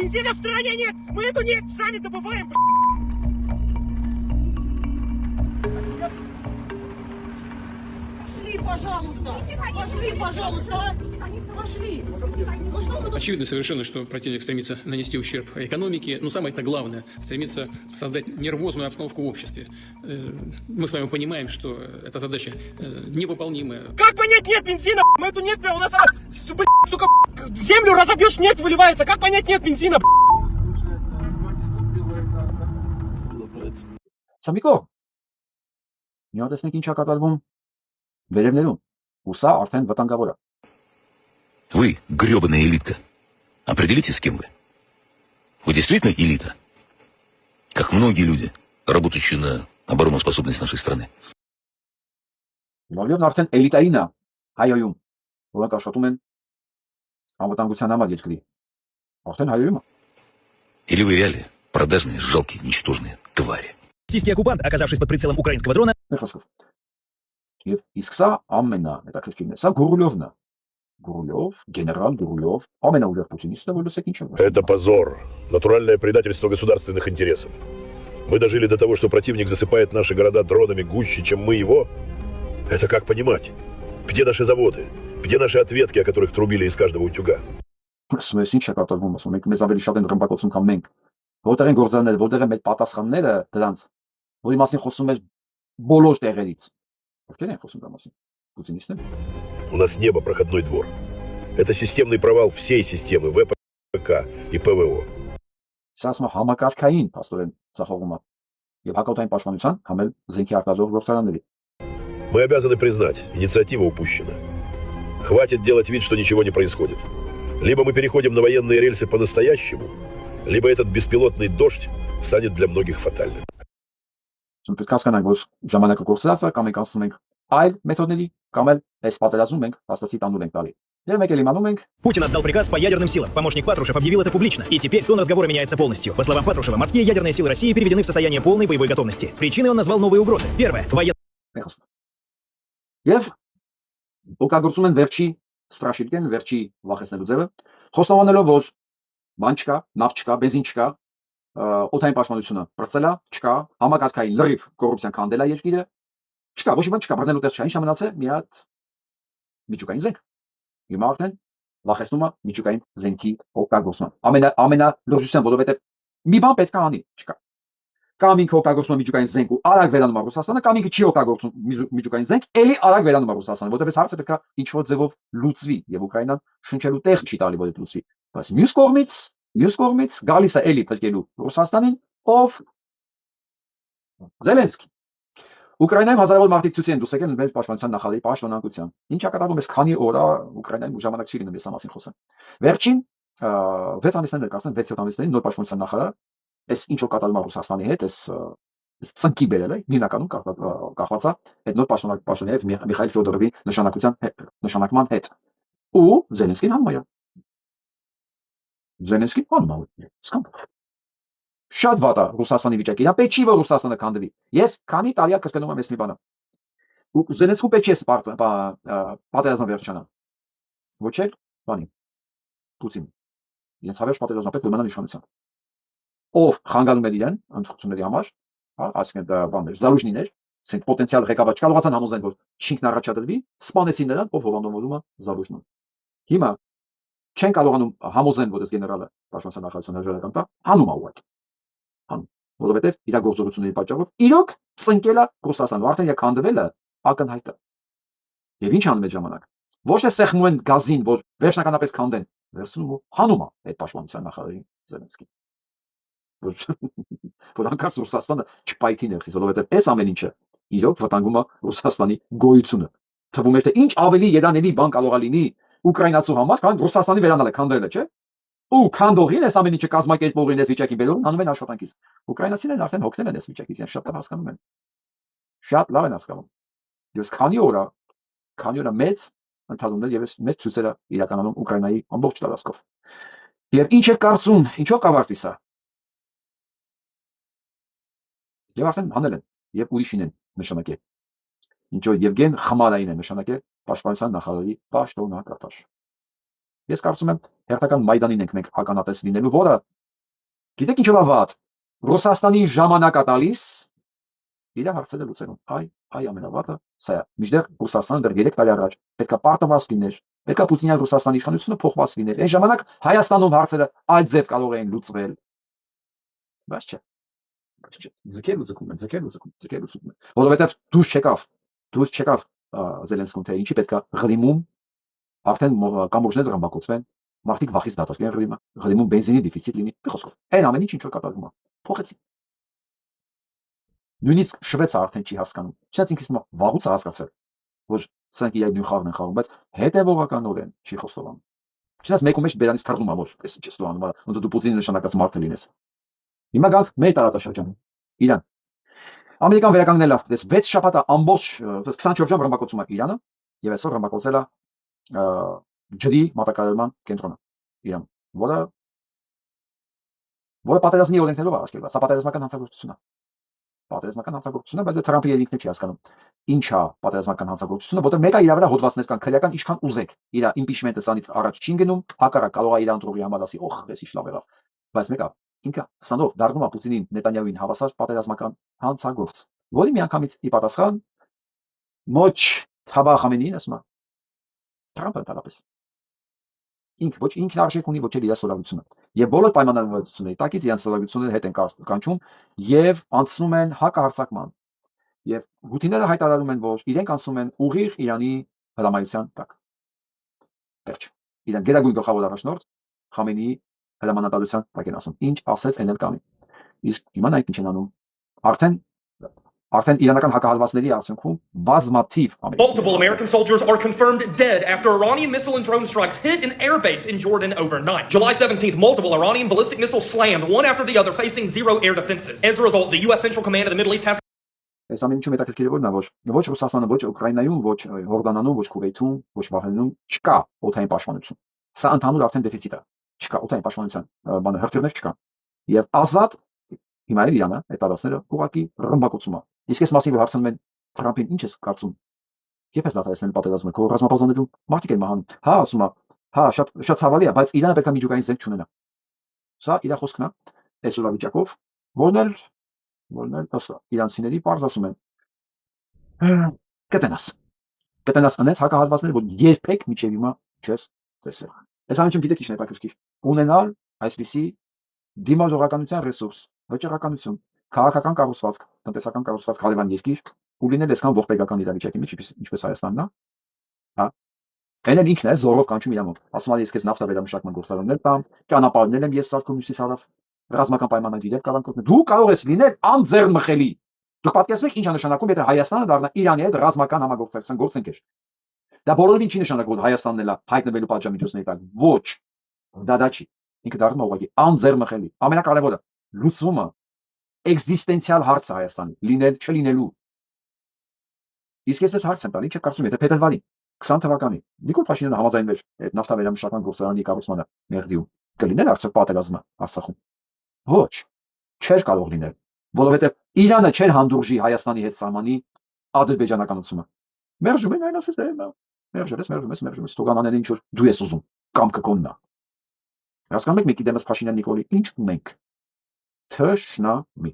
Бензина в стране нет! Мы эту нефть сами добываем, Пошли, пожалуйста! Пошли, пожалуйста! Пошли! Ну что вы тут... Очевидно совершенно, что противник стремится нанести ущерб экономике, но самое-то главное, стремится создать нервозную обстановку в обществе. Мы с вами понимаем, что эта задача невыполнимая. Как понять, нет бензина? Мы эту нефть, у нас она, сука, землю разобьешь, нефть выливается. Как понять, нет бензина? Սամիկո, մի հատ տեսնենք ինչ ա կատարվում վերևներում, ու սա արդեն վտանգավոր է։ Вы гребаная элитка. Определитесь, с кем вы. Вы действительно элита? Как многие люди, работающие на обороноспособность нашей страны. Նորյոն արդեն էլիտային է հայոյում, որոնք աշխատում են անվտանգության համար երկրի։ Արդեն հայոյում է։ Или вы реалии, продажные, жалкие, ничтожные твари. Российский оккупант, оказавшись под прицелом украинского дрона, Մեր խոսքով։ Եվ իսկ սա ամենահետաքրքիրն է։ Սա Գուրուլովն է։ Գուրուլով, գեներալ Գուրուլով, ամենաուժեղ պուտինիստը, որ լսեք ինչ է։ Это позор, натуральное предательство государственных интересов. Мы дожили до того, что противник засыпает наши города дронами гуще, чем мы его. Это как понимать? Где наши заводы? Где наши ответки, о которых трубили из каждого утюга? Ասում ես ինչ է կատարվում, ասում եք մեզ ավելի շատ են ռմբակոծում քան մենք։ Որտեղ են գործարանները, որտեղ են մեր պատասխանները դրանց, որի մասին խոսում էր բոլոր տեղերից։ Ովքեր են խոսում դրա մասին։ Պուտինիստները։ У нас небо проходной двор. Это системный провал всей системы ВПК и ПВО. Սա ասում է համակարգային փաստորեն ցախողում է։ Եվ հակաօդային պաշտպանության համել զենքի արտադրող գործարանների։ Мы обязаны признать, инициатива упущена. Хватит делать вид, что ничего не происходит. Либо мы переходим на военные рельсы по-настоящему, либо этот беспилотный дождь станет для многих фатальным. Պետք է հասկանանք, որ ժամանակը կորցրած է, կամ մենք ասում ենք այլ մեթոդների, կամ էլ այս պատերազմում մենք հաստատի տանուլ ենք տալի։ Եվ մեկ էլ իմանում ենք, Путин отдал приказ по ядерным силам. Помощник Патрушев объявил это публично. И теперь тон разговора меняется полностью. По словам Патрушева, морские ядерные силы России переведены в состояние полной боевой готовности. Причиной он назвал новые угрозы. Первое. Военные. մենք ասում ենք։ Եվ օգտագործում են վերջի ստրաշիլկեն, վերջի վախեցնելու ձևը, խոստովանելով, որ բան չկա, նավ չկա, բենզին չկա, օդային պաշտպանությունը բրծել է, չկա, համակարգային լրիվ կոռուպցիան քանդել է երկիրը, չկա, ոչ մի բան չկա, բռնել ուտեղ չկա, ինչ է մնացել, մի հատ միջուկային զենք։ Հիմա արդեն վախեցնում է միջուկային զենքի օգտագործման։ Ամենալրջության, որովհետև մի բան պետք է անի, չկա։ Կամ ինքը օգտագործում է միջուկային զենք ու արագ վերանում է Ռուսաստանը, կամ ինքը չի օգտագործում միջուկային զենք, ելի արագ վերանում է Ռուսաստանը, որովհետև հարցը պետք է ինչ-որ ձևով լուծվի եւ Ուկրաինան շնչելու տեղ չի տալի, որ դա լուծվի։ Բայց մյուս կողմից գալիս է ելի փրկելու Ռուսաստանին, ով Զելենսկի։ Ուկրաինայում հազարավոր մարդիկ ցույց են դուս եկել մեր պաշտպանության նախարարի պաշտոնանկության։ Ինչ է կատարվում այս քանի օր Ուկրաինայում ժամանակ չի լինում ես ամասին խոսեմ։ Վերջին 6 ամիսներ կարծեմ 6-7 ամիսներին նոր պաշտպանության նախարար այս ինչ որ կատարում է Ռուսաստանի հետ, այս ծնկի բերել է, հիմնականում կախված է այդ նոր պաշտոնյա Միխայել Ֆյոդորովի նշանակման հետ։ Ու Զելենսկին հանում է։ Զելենսկին հանում է։ Սկամբ։ Շատ վատ է Ռուսաստանի վիճակը։ Դա պետք չի որ Ռուսաստանը քանդվի։ Ես քանի տարիա կրկնում եմ այս մի բանը։ Ու Զելենսկու պետք է պատերազմը վերջանա։ Ոչ էլ բանի։ Պուտին։ Ես հավերժ պատերազմը պետք է մնան իշխանության։ Ով խանգարում էր իրեն ընդհանրությունների համար, ասենք դա բաներ, Զալուժնիներ, ասենք պոտենցիալ ղեկավար չկարողացան համոզեն, որ շինքն առաջադրվի, սպանեցին նրան, ով հովանավորում է Զալուժնին։ Հիմա չեն կարողանում համոզեն, որ այս գեներալը պաշտպանության նախարարության հրաժարական տա, հանում է ուղղակի։ Հանում, որովհետև իր գործողությունների պատճառով իրոք ծնկել է Ռուսաստանը, արդեն եք քանդվել է ակնհայտ է։ Եվ ինչ անում է ժամանակ։ Ոչ թե սեղմում են գազին, որ վերջնականապես քանդեն, վերցնում ու հանում է այդ պաշտպանության նախարարին Զելենսկին։ Որ անկած Ռուսաստանը չպայթի ներսից, որովհետև այս ամեն ինչը իրոք վտանգում է Ռուսաստանի գոյությունը։ Թվում է թե ինչ ավելի երանելի բան կարող է լինի ուկրաինացու համար, քան Ռուսաստանի վերանալը, քանդելը, չէ՞։ Ու քանդողին այս ամեն ինչը կազմակերպողին այս վիճակին բերողին հանում են աշխատանքից։ Ուկրաինացիներն արդեն հոգնել են այս վիճակից, իրեն շատ լավ հասկանում են։ Շատ լավ են հասկանում։ Եվ քանի օր է մեծ ընդհանուրներ եւ մեծ ցույցերը իրականում Ուկրաինայի ամբողջ տարածքով։ Եվ ինչ է կարծում, ինչով կավարտվի սա։ Եվ արդեն հանել են եւ ուրիշին են նշանակել։ Ինչո Եվգեն Խմարային է նշանակել պաշտպանության նախարարի պաշտոնակատար։ Ես կարծում եմ հերթական Մայդանին ենք մենք ականատես լինելու, որը Գիտեք ինչով ավատ։ Ռուսաստանի ժամանակա տալիս իր հարցերը լուծելու։ Այ ամենավատը սա է։ Մինչդեռ Ռուսաստանը դեռ 3 տարի առաջ պետքա պարտված լիներ։ Պետքա Պուտինյան Ռուսաստանի իշխանությունը փոխված լիներ։ Այն ժամանակ Հայաստանում հարցերը այլ ձև կարող էին լուծվել։ Բայց չէ։ Ձգել ու ձգում են։ Որովհետև դուրս չեկավ Զելենսկուն թե ինչի պետքա Ղրիմում արդեն կամուրջները ռմբակոծվեն, մարդիկ վախից դատարկեն Ղրիմը, Ղրիմում բենզինի դեֆիցիտ լինի, մի խոսքով։ Այն ամեն ինչ որ կատարվում է, փոխեցին։ Նույնիսկ Շվեդիա արդեն չի հասկանում։ Չնայած ինքս հիմա վաղուց է հասկացել, որ սրանք իրար նույն խաղն են խաղում, բայց հետևողականորեն չի խոստովանում։ Չնայած մեկու մեջ բերանից թռնում է, որ էս ինչ է ստանում, ոնց դու Պուտինի նշանակած մարդը լինես։ Հիմա գանք մեր տարածաշրջանը, Իրան։ Ամերիկան վերականգնել է, դες 6 շաբաթ ամբողջ 24 ժամ ռմբակոծում է Իրանը, եւ այսօր ռմբակոծել է ջրի մատակարարման կենտրոնը Իրան, որը պատերազմի օրենքներով արգելված, սա պատերազմական հանցագործություն է։ Պատերազմական հանցագործություն է, բայց Թրամփը ինքն չի հասկանում ինչ է պատերազմական հանցագործությունը, որտեղ մեկը իր վրա հոդվածներ կան, քրեական ինչքան ուզեք, իր իմպիչմենտը սանից առաջ չի գնում, հակառակ կարող է իրան ծրողի համար ասի, օխ, ես ինչ լավ եղավ, բայց մեկը ինքը սանով դառնում է Պուտինին, Նետանյահուին հավասար պատերազմական հանցագործ, որի միանգամից ի պատասխան ոչ Թաբա Խամենեին ասում է Թրամփը ընդհանրապես ոչ ինքնարժեք ունի, ոչ էլ իր սոլարությունը եւ բոլոր պայմանավորվածությունների տակից իրենց սոլարությունները հետ են կանչում եւ անցնում են հակահարձակման եւ Հութիները հայտարարում են, որ իրենք անցնում են ուղիղ Իրանի հրամայության տակ։ Վերջ իրեն գերագույն գլխավոր առաջնորդ Խամենեի հրամանատարության տակ են ասում, ինչ ասեց այն էլ կանի։ Իսկ հիմա նայեք ինչ են անում։ Արդեն իրանական հակահարվածների արդյունքում բազմաթիվ Multiple American soldiers are confirmed dead after Iranian missile and drone strikes hit an airbase in Jordan overnight. July 17th, multiple Iranian ballistic missiles slammed one after the other, facing zero air defenses. As a result, the U.S. Central Command of the Middle East has Այս ամենը ինչու մետաքրքիր է որ նա ոչ Ռուսաստանը, ոչ Ուկրաինայում, ոչ Հորդանանում, ոչ Քուվեյթում, ոչ Բահրեյնում չկա օդային պաշտպանություն։ Սա ընդհանուր արդեն դեֆիցիտ է։ Չկա օդային պաշտպանության բանը հրթիռներ չկան։ Եվ ազատ հիմա էլ Իրանը այդ տարածքները ուղղակի ռմբակոծում է։ Իսկ այս մասին որ հարցնում են Թրամփին ինչ ես կարծում։ Երբ ես դատայեցնել պատերազմը, քո ռազմապազաններում մարդիկ են մահանում։ Հա, ասում է, հա, շատ ցավալի է, բայց Իրանը պետք է միջուկային զենք չունենա։ Սա իր խոսքն է, այս ուրավիճակով, որն էլ իրանցիների պարզ ասում են կտենաս անեց հակահարվածներ, որ երբեք միջև հիմա չես տեսել։ Այս ամենը գիտեք ինչ հետաքրքիր։ Ունենալ այսպիսի դիմադրողականության ռեսուրս, վճռականություն, քաղաքական կառուցվածք, տնտեսական կառուցվածք հարևան երկիր ու լինել այսքան ողբերգական իրավիճակի մեջ, ինչպես Հայաստանն է, հա։ Այն էլ ինքն է զորով կանչում իր մոտ։ Ասում է ես քեզ նավթավերամշակման գործարաններ տամ, ճանապարհներ եմ ես սարքում մյուսից հարավ, ռազմական պայմանագիրներ կարող կոտնել։ Դու կարող ես լինել անձեռնմխելի։ Դուք պատկերացնեք ինչ է նշանակում, եթե Հայաստանը դառնա Իրանի հետ ռազմական համագործակցության գործընկեր։ Դա բոլորովին չի նշանակում, որ Հայաստանն էլ է հայտնվելու պատժամիջոցների տակ։ Ոչ։ Դա չի։ Ինքը դառնում է ուղղակի անձեռնմխելի։ Ամենակարևորը լուծումը էքզիստենցիալ հարց է Հայաստանի, լինել չլինելու։ Իսկ ես հարց եմ տալի, չէ՞ կարծում եթե փետրվարի 20 թվականի Նիկոլ Փաշինյանը համաձայնվեր այդ նավթավերամշակման գործարանի կառուցմանը Մեղդիում, կլիներ արդյոք պատերազմը Արցախում։ Ոչ, չէր կարող լինել, որովհետև Իրանը չէր հանդուրժի Հայաստանի հետ սահմանի ադրբեջանականությունը։ Մերժում են այն ասես դե մերժում ես, թողանանել ինչ որ դու ես ուզում, կամ կկոննա։ Հասկանում եք մեկի դեմս Փաշինյան Նիկոլի ինչ ունենք։ Թշնամի։